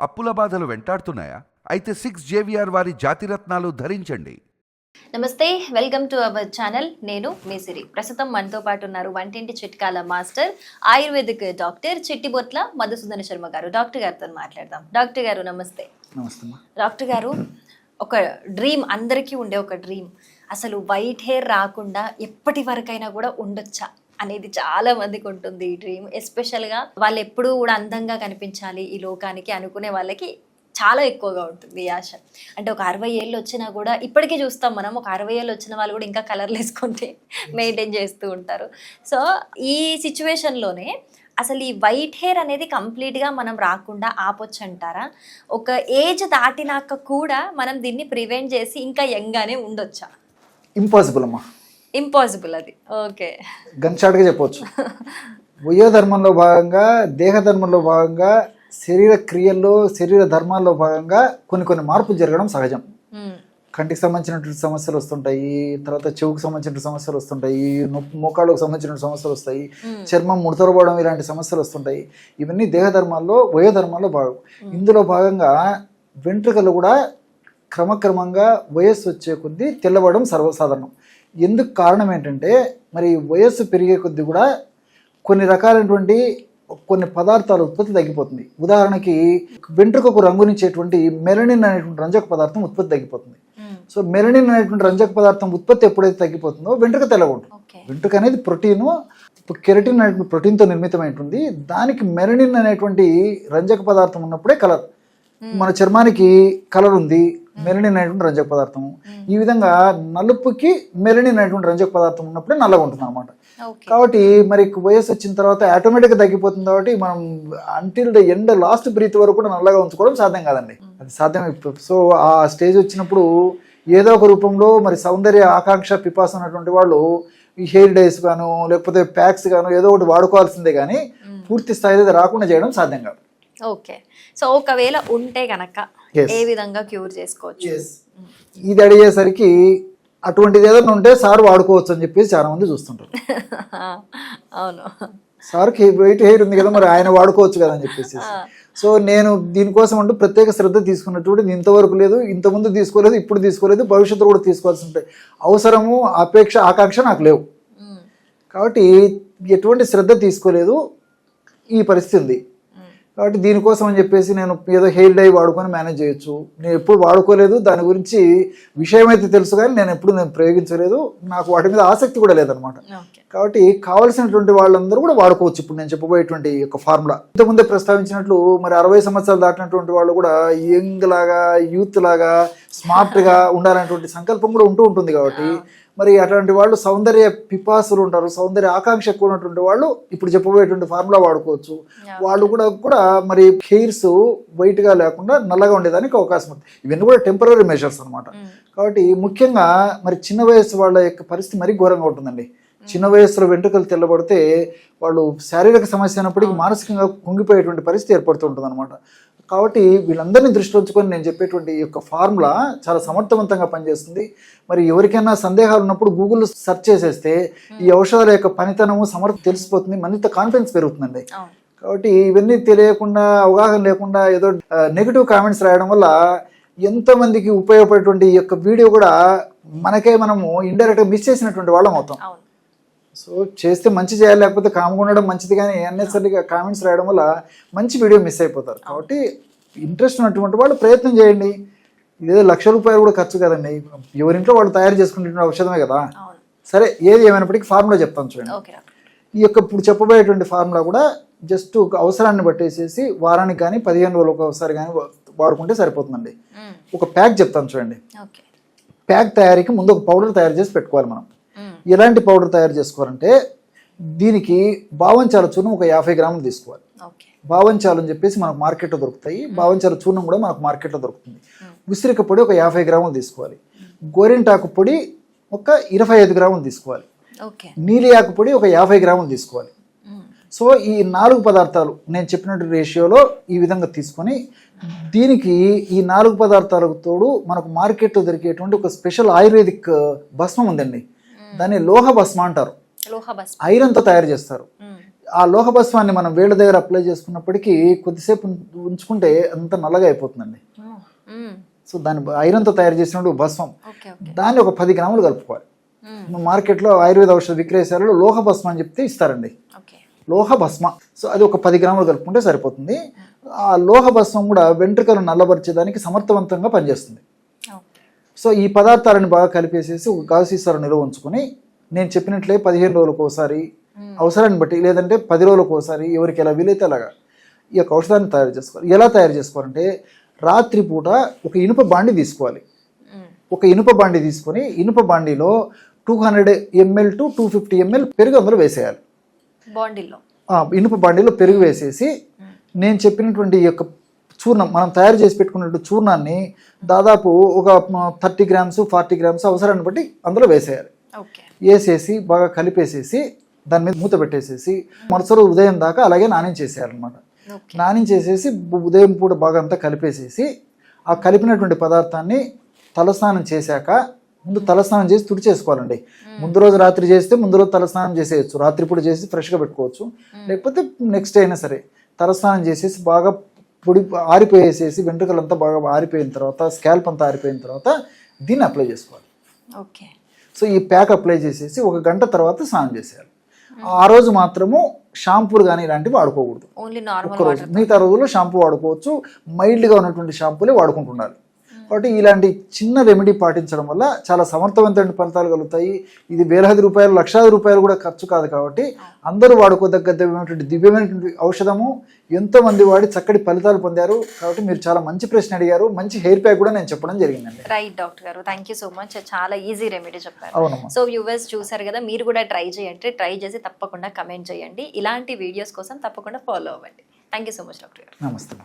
అప్పుల బాధలు వెంటాడుతున్నాయా? అయితే 6JVR వారి జాతిరత్నాలు ధరించండి. నమస్తే, వెల్కమ్ టు అవర్ ఛానల్. నేను మీ సిరి. ప్రస్తుతం మనతో పాటు ఉన్నారు వంటింటి చిట్కాల master, ayurvedic doctor Chittibotla Madhusudana Sharma garu. Doctor గారితో మాట్లాడదాం. డాక్టర్ గారు నమస్తే. నమస్తే. డాక్టర్ గారు, ఒక డ్రీమ్, అందరికీ ఉండే ఒక డ్రీమ్, అసలు వైట్ హెయిర్ రాకుండా ఎప్పటి వరకైనా కూడా ఉండొచ్చా అనేది చాలా మందికి ఉంటుంది ఈ డ్రీమ్. ఎస్పెషల్గా వాళ్ళు ఎప్పుడూ కూడా అందంగా కనిపించాలి ఈ లోకానికి అనుకునే వాళ్ళకి చాలా ఎక్కువగా ఉంటుంది ఈ ఆశ. అంటే ఒక 60 ఏళ్ళు వచ్చినా కూడా, ఇప్పటికీ చూస్తాం మనం, ఒక 60 ఏళ్ళు వచ్చిన వాళ్ళు కూడా ఇంకా కలర్లు వేసుకుంటే మెయింటైన్ చేస్తూ ఉంటారు. సో ఈ సిచ్యువేషన్లోనే అసలు ఈ వైట్ హెయిర్ అనేది కంప్లీట్గా మనం రాకుండా ఆపొచ్చు అంటారా? ఒక ఏజ్ దాటినాక కూడా మనం దీన్ని ప్రివెంట్ చేసి ఇంకా యంగానే ఉండొచ్చా? ఇంపాసిబుల్ అమ్మా. ఇంపాసిబుల్ అది. ఓకే, గన్షాట్గా చెప్పవచ్చు. వయోధర్మంలో భాగంగా, దేహధర్మంలో భాగంగా, శరీర క్రియల్లో, శరీర ధర్మాల్లో భాగంగా కొన్ని మార్పులు జరగడం సహజం. కంటికి సంబంధించినటువంటి సమస్యలు వస్తుంటాయి, తర్వాత చెవుకు సంబంధించిన సమస్యలు వస్తుంటాయి, మోకాళ్ళకు సంబంధించిన సమస్యలు వస్తాయి, చర్మం ముడతరపోవడం ఇలాంటి సమస్యలు వస్తుంటాయి. ఇవన్నీ దేహధర్మాల్లో, వయోధర్మాల్లో భాగం. ఇందులో భాగంగా వెంట్రుకలు కూడా క్రమక్రమంగా వయస్సు వచ్చే కొద్దీ తెల్లబడడం సర్వసాధారణం. ఎందుకు కారణం ఏంటంటే, మరి వయస్సు పెరిగే కొద్దీ కూడా కొన్ని రకాలైనటువంటి కొన్ని పదార్థాల ఉత్పత్తి తగ్గిపోతుంది. ఉదాహరణకి వెంట్రుకకు రంగునిచ్చేటువంటి మెలనిన్ అనేటువంటి రంజక పదార్థం ఉత్పత్తి తగ్గిపోతుంది. సో మెలనిన్ అనేటువంటి రంజక పదార్థం ఉత్పత్తి ఎప్పుడైతే తగ్గిపోతుందో వెంట్రుక తెల్లగా ఉంటుంది. వెంట్రుక అనేది ప్రోటీను, కెరటిన్ అనేటువంటి ప్రోటీన్తో నిర్మితమైంటుంది. దానికి మెలనిన్ అనేటువంటి రంజక పదార్థం ఉన్నప్పుడే కలర్. మన చర్మానికి కలర్ ఉంది, మెలనిన్ అనేటువంటి రంజక పదార్థం. ఈ విధంగా నలుపుకి మెలనిన్ అనేటువంటి రంజక పదార్థం ఉన్నప్పుడే నల్లగా ఉంటుంది అనమాట. కాబట్టి మరి వయసు వచ్చిన తర్వాత ఆటోమేటిక్గా తగ్గిపోతుంది. కాబట్టి మనం until the end last breath వరకు కూడా నల్లగా ఉంచుకోవడం సాధ్యం కాదండి. అది సాధ్యం. సో ఆ స్టేజ్ వచ్చినప్పుడు ఏదో ఒక రూపంలో మరి సౌందర్య ఆకాంక్ష పిపాస ఉన్నటువంటి వాళ్ళు ఈ హెయిర్ డైస్ గాను, లేకపోతే ప్యాక్స్ గాను ఏదో ఒకటి వాడుకోవాల్సిందే, కానీ పూర్తి స్థాయిలో రాకుండా చేయడం సాధ్యం కాదు. ఓకే, సో ఒకవేళ ఉంటే కనుక ఏ విధంగా క్యూర్ చేసుకోవచ్చు? ఇది అడిగేసరికి అటువంటిది ఏదైనా ఉంటే సార్ వాడుకోవచ్చు అని చెప్పేసి చాలా మంది చూస్తుంటారు. అవును, సార్కి వైట్ హెయిర్ ఉంది కదా, మరి ఆయన వాడుకోవచ్చు కదా అని చెప్పేసి. సో నేను దీనికోసం అంటూ ప్రత్యేక శ్రద్ధ తీసుకున్నటువంటి ఇంతవరకు లేదు, ఇంతకుముందు తీసుకోలేదు, ఇప్పుడు తీసుకోలేదు, భవిష్యత్తులో కూడా తీసుకోవాల్సి ఉంటాయి. అవసరము, అపేక్ష, ఆకాంక్ష నాకు లేవు. కాబట్టి ఎటువంటి శ్రద్ధ తీసుకోలేదు, ఈ పరిస్థితి ఉంది. కాబట్టి దీనికోసం అని చెప్పేసి నేను ఏదో హెయిర్ డై వాడుకొని మేనేజ్ చేయొచ్చు. నేను ఎప్పుడు వాడుకోలేదు, దాని గురించి విషయం అయితే తెలుసు, కానీ నేను ఎప్పుడు ప్రయోగించలేదు, నాకు వాటి మీద ఆసక్తి కూడా లేదనమాట. కాబట్టి కావలసినటువంటి వాళ్ళందరూ కూడా వాడుకోవచ్చు ఇప్పుడు నేను చెప్పబోయేటువంటి ఒక ఫార్ములా. ఇంతకుముందే ప్రస్తావించినట్లు మరి 60 సంవత్సరాలు దాటినటువంటి వాళ్ళు కూడా యంగ్ లాగా, యూత్ లాగా, స్మార్ట్గా ఉండాలనేటువంటి సంకల్పం కూడా ఉంటుంది. కాబట్టి మరి అటువంటి వాళ్ళు సౌందర్య పిపాసులు ఉంటారు, సౌందర్య ఆకాంక్ష ఎక్కువ ఉన్నటువంటి వాళ్ళు ఇప్పుడు చెప్పబోయేటువంటి ఫార్ములా వాడుకోవచ్చు. వాళ్ళు కూడా మరి హెయిర్స్ వైట్ గా లేకుండా నల్లగా ఉండేదానికి అవకాశం ఉంది. ఇవన్నీ కూడా టెంపరరీ మెజర్స్ అనమాట. కాబట్టి ముఖ్యంగా మరి చిన్న వయసు వాళ్ళ యొక్క పరిస్థితి మరీ ఘోరంగా ఉంటుందండి. చిన్న వయసులో వెంట్రుకలు తెల్లబడితే వాళ్ళు శారీరక సమస్య అయినప్పటికీ మానసికంగా కుంగిపోయేటువంటి పరిస్థితి ఏర్పడుతుంటుంది అనమాట. కాబట్టి వీళ్ళందరినీ దృష్టిలో ఉంచుకొని నేను చెప్పేటువంటి ఈ యొక్క ఫార్ములా చాలా సమర్థవంతంగా పనిచేస్తుంది. మరి ఎవరికైనా సందేహాలు ఉన్నప్పుడు గూగుల్లో సెర్చ్ చేసేస్తే ఈ ఔషధాల యొక్క పనితనము, సమర్థత తెలిసిపోతుంది, మరింత కాన్ఫిడెన్స్ పెరుగుతుందండి. కాబట్టి ఇవన్నీ తెలియకుండా, అవగాహన లేకుండా ఏదో నెగిటివ్ కామెంట్స్ రాయడం వల్ల ఎంతోమందికి ఉపయోగపడేటువంటి ఈ యొక్క వీడియో కూడా మనము ఇండైరెక్ట్గా మిస్ చేసినటువంటి వాళ్ళం అవుతాం. సో చేస్తే మంచి చేయాలి, లేకపోతే కామ్గా ఉండడం మంచిది, కానీ అన్నెసరీగా కామెంట్స్ రాయడం వల్ల మంచి వీడియో మిస్ అయిపోతారు. కాబట్టి ఇంట్రెస్ట్ ఉన్నటువంటి వాళ్ళు ప్రయత్నం చేయండి. ఇదేదో ₹1,00,000 కూడా ఖర్చు కదండి, ఎవరింట్లో వాళ్ళు తయారు చేసుకుంటున్న ఔషధమే కదా. సరే, ఏది ఏమైనప్పటికీ ఫార్ములా చెప్తాను చూడండి. ఈ యొక్క ఇప్పుడు చెప్పబోయేటువంటి ఫార్ములా కూడా జస్ట్ ఒక అవసరాన్ని బట్టేసేసి వారానికి కానీ 15 రోజులకు ఒకసారి కానీ వాడుకుంటే సరిపోతుందండి. ఒక ప్యాక్ చెప్తాను చూడండి. ప్యాక్ తయారీకి ముందు ఒక పౌడర్ తయారు చేసి పెట్టుకోవాలి మనం. ఎలాంటి పౌడర్ తయారు చేసుకోవాలంటే, దీనికి బావంచాల చూర్ణం ఒక 50 గ్రాములు తీసుకోవాలి. బావంచాలు అని చెప్పేసి మనకు మార్కెట్లో దొరుకుతాయి. బావంచాల చూర్ణం కూడా మనకు మార్కెట్లో దొరుకుతుంది. ఉసిరిక పొడి ఒక 50 గ్రాములు తీసుకోవాలి. గోరింటాకు పొడి ఒక 25 గ్రాములు తీసుకోవాలి. నీలి ఆకు పొడి ఒక 50 గ్రాములు తీసుకోవాలి. సో ఈ 4 పదార్థాలు నేను చెప్పినట్టు రేషియోలో ఈ విధంగా తీసుకొని, దీనికి ఈ 4 పదార్థాలకు తోడు మనకు మార్కెట్లో దొరికేటువంటి ఒక స్పెషల్ ఆయుర్వేదిక్ భస్మం ఉందండి. దాన్ని లోహ భస్మ అంటారు. ఐరన్తో తయారు చేస్తారు. ఆ లోహభస్వాన్ని మనం వేళ్ళ దగ్గర అప్లై చేసుకున్నప్పటికీ కొద్దిసేపు ఉంచుకుంటే అంత నల్లగా అయిపోతుందండి. సో దాన్ని ఐరన్తో తయారు చేసినప్పుడు భస్మం, దాన్ని ఒక 10 గ్రాములు కలుపుకోవాలి. మార్కెట్లో ఆయుర్వేద ఔషధ విక్రయశాలలో లోహ భస్మం అని చెప్తే ఇస్తారండి, లోహ భస్మ. సో అది ఒక 10 గ్రాములు కలుపుకుంటే సరిపోతుంది. ఆ లోహ భస్మం కూడా వెంట్రుకలు నల్లబరిచేదానికి సమర్థవంతంగా పనిచేస్తుంది. సో ఈ పదార్థాలను బాగా కలిపేసేసి ఒక గాజు సీసాలో నిల్వ ఉంచుకొని, నేను చెప్పినట్లే 15 రోజులకు ఒకసారి, అవసరాన్ని బట్టి, లేదంటే 10 రోజులకు ఒకసారి, ఎవరికి ఎలా వీలైతే అలాగా ఈ యొక్క ఔషధాన్ని తయారు చేసుకోవాలి. ఎలా తయారు చేసుకోవాలంటే, రాత్రిపూట ఒక ఇనుప బాండి తీసుకోవాలి. ఒక ఇనుప బాండి తీసుకొని ఇనుప బాండీలో 200 ml to 250 ml పెరుగు అందులో వేసేయాలి. ఇనుప బాండీలో పెరుగు వేసేసి నేను చెప్పినటువంటి ఈ యొక్క చూర్ణం, మనం తయారు చేసి పెట్టుకున్నట్టు చూర్ణాన్ని దాదాపు ఒక 30 గ్రామ్స్ 40 గ్రామ్స్ అవసరాన్ని బట్టి అందులో వేసేయాలి. వేసేసి బాగా కలిపేసేసి దాని మీద మూత పెట్టేసేసి మరుసటి ఉదయం దాకా అలాగే నానించేసేయాలన్నమాట. నానించేసేసి ఉదయం పూట బాగా అంతా కలిపేసేసి ఆ కలిపినటువంటి పదార్థాన్ని తలస్నానం చేశాక, ముందు తలస్నానం చేసి తుడిచేసుకోవాలండి. ముందు రోజు రాత్రి చేస్తే ముందు రోజు తలస్నానం చేసేయచ్చు, రాత్రిపూట చేసి ఫ్రెష్గా పెట్టుకోవచ్చు. లేకపోతే నెక్స్ట్ డే అయినా సరే తలస్నానం చేసేసి బాగా పొడి ఆరిపోయేసేసి, వెంట్రుకలంతా బాగా ఆరిపోయిన తర్వాత, స్కాల్ప్ అంతా ఆరిపోయిన తర్వాత దీన్ని అప్లై చేసుకోవాలి. సో ఈ ప్యాక్ అప్లై చేసేసి 1 గంట తర్వాత స్నానం చేసేయాలి. ఆ రోజు మాత్రము షాంపూలు కానీ ఇలాంటివి వాడుకోకూడదు. ఒక్కరోజు, మిగతా రోజుల్లో షాంపూ వాడుకోవచ్చు. మైల్డ్గా ఉన్నటువంటి షాంపూలే వాడుకుంటున్నారు. కాబట్టి ఇలాంటి చిన్న రెమెడీ పాటించడం వల్ల చాలా సమర్థవంతమైన ఫలితాలు కలుగుతాయి. ఇది వేలాది రూపాయలు, లక్షలాది రూపాయలు కూడా ఖర్చు కాదు. కాబట్టి అందరూ వాడుకోదగ్గటువంటి దివ్యమైనటువంటి ఔషధము. ఎంతో మంది వాడి చక్కటి ఫలితాలు పొందారు. కాబట్టి మీరు చాలా మంచి ప్రశ్న అడిగారు. మంచి హెయిర్ ప్యాక్ కూడా నేను చెప్పడం జరిగిందండి. రైట్ డాక్టర్ గారు, థ్యాంక్ యూ సో మచ్. చాలా ఈజీ రెమెడీ చెప్పారు. అవునమ్మా. సో వ్యూవర్స్ చూసారు కదా, మీరు కూడా ట్రై చేయండి. ట్రై చేసి తప్పకుండా కమెంట్ చేయండి. ఇలాంటి వీడియోస్ కోసం తప్పకుండా ఫాలో అవ్వండి. Thank you so much doctor గారు. నమస్తే.